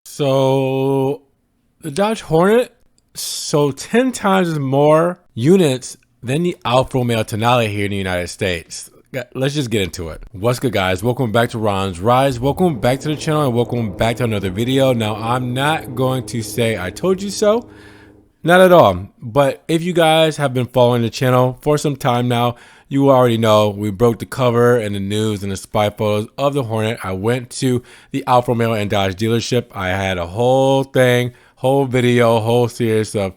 So the Dodge Hornet sold 10 times more units than the Alfa Romeo Tonale here in the United States. Let's just get into it. What's good, guys? Welcome back to Ron's Rise. Welcome back to the channel and welcome back to another video. Now, I'm not going to say I told you so. Not at all. But if you guys have been following the channel for some time now, you already know we broke the cover and the news and the spy photos of the Hornet. I went to the Alfa Romeo and Dodge dealership. I had a whole thing, whole video, whole series of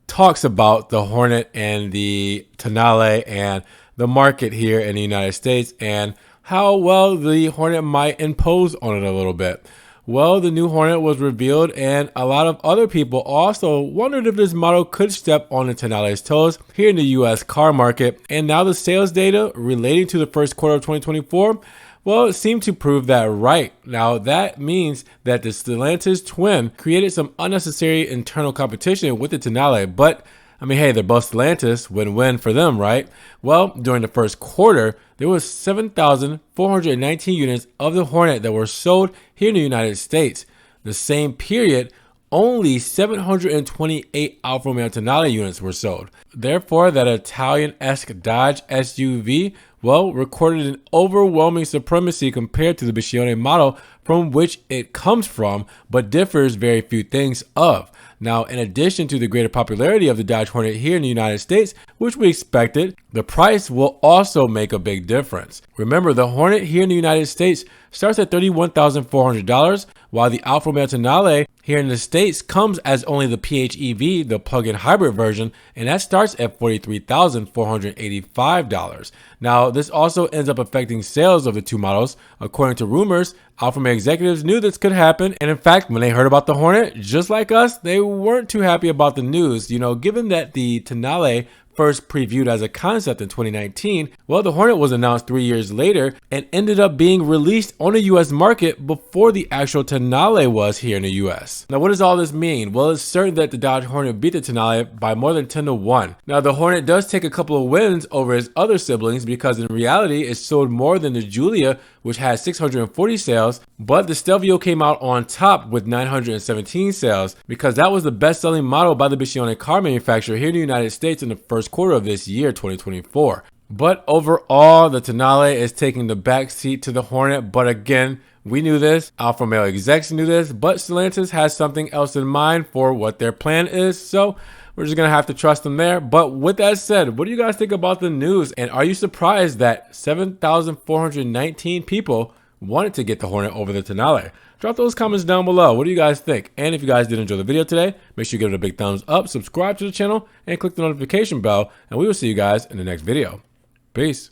talks about the Hornet and the Tonale and the market here in the United States and how well the Hornet might impose on it a little bit. Well, the new Hornet was revealed, and a lot of other people also wondered if this model could step on the Tonale's toes here in the US car market. And now the sales data relating to the first quarter of 2024, well, it seemed to prove that right. Now, that means that the Stellantis twin created some unnecessary internal competition with the Tonale, but I mean, hey, they're both Stellantis, win-win for them, right? Well, during the first quarter, there was 7,419 units of the Hornet that were sold here in the United States. The same period, only 728 Alfa Romeo Tonale units were sold. Therefore, that Italian-esque Dodge SUV, well, recorded an overwhelming supremacy compared to the Biscione model from which it comes from, but differs very few things of. Now, in addition to the greater popularity of the Dodge Hornet here in the United States, which we expected, the price will also make a big difference. Remember, the Hornet here in the United States starts at $31,400, while the Alfa Romeo Tonale here in the States comes as only the PHEV, the plug-in hybrid version, and that starts at $43,485. Now, this also ends up affecting sales of the two models. According to rumors, Alfa Romeo executives knew this could happen, and in fact, when they heard about the Hornet, just like us, they weren't too happy about the news. You know, given that the Tonale first previewed as a concept in 2019, well, the Hornet was announced 3 years later and ended up being released on the US market before the actual Tonale was here in the US. Now, what does all this mean? Well, it's certain that the Dodge Hornet beat the Tonale by more than 10-1. Now, the Hornet does take a couple of wins over its other siblings because in reality, it sold more than the Giulia, which had 640 sales, but the Stelvio came out on top with 917 sales because that was the best-selling model by the Biscione car manufacturer here in the United States in the first quarter of this year, 2024. But overall, the Tonale is taking the back seat to the Hornet, but again, we knew this, Alfa Romeo execs knew this, but Stellantis has something else in mind for what their plan is, so we're just going to have to trust them there. But with that said, what do you guys think about the news? And are you surprised that 7,419 people wanted to get the Hornet over the Tonale? Drop those comments down below. What do you guys think? And if you guys did enjoy the video today, make sure you give it a big thumbs up, subscribe to the channel, and click the notification bell. And we will see you guys in the next video. Peace.